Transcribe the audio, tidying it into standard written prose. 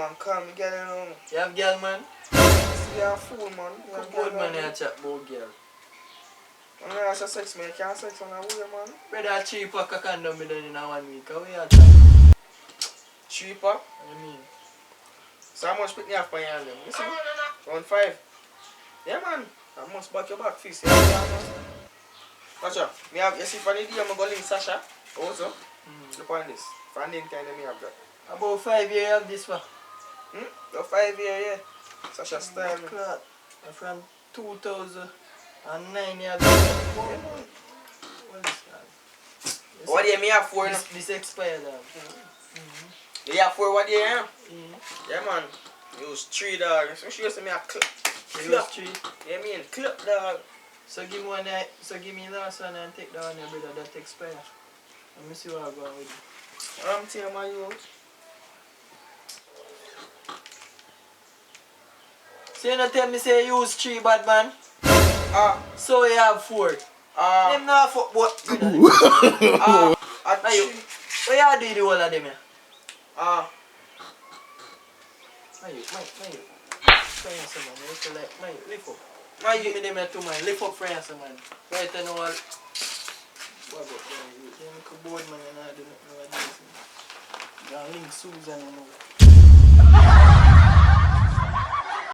man, call me girl, you know. You have girl, man? You're a fool, man. Come good, man, you chat about girl. When I ask you sex, man, you can't sex on a way, man. Brother, cheaper cock condom me done in a 1 week. How you chat? Cheaper? What you mean? So how much pick me off by your hand, them? Listen, 1.5. Yeah, man. I must back your back fist. Yeah, Sasha, me have, you see, for the day, I'm going to link Sasha. Also, look on this. For the kind of me have that. About 5 years you have this for? The 5 year, yeah. Sasha style. Cloth. From 2009 you have this. Yeah, man. What is that? What year me have 4 now? This expired. You have 4 what year, yeah? Mm-hmm. Yeah, man. Use 3, dog. So she used to me a clip. You use 3? Yeah, me and clip, dog. So give me one, so give me last one and take that one, brother, that expire. Let me see what I'm going with it. I'm telling my use. So you not tell me say you use 3, bad man? So you have 4. Them not fuck what? Now you, what you do the whole of them here? Now you. France, man, you have to like, man, lift up. Man, give me them here too, man. Lift up France, man. Right, I know what. What about them? You make a board, man, and I do not know what this is. You link Susan, you know.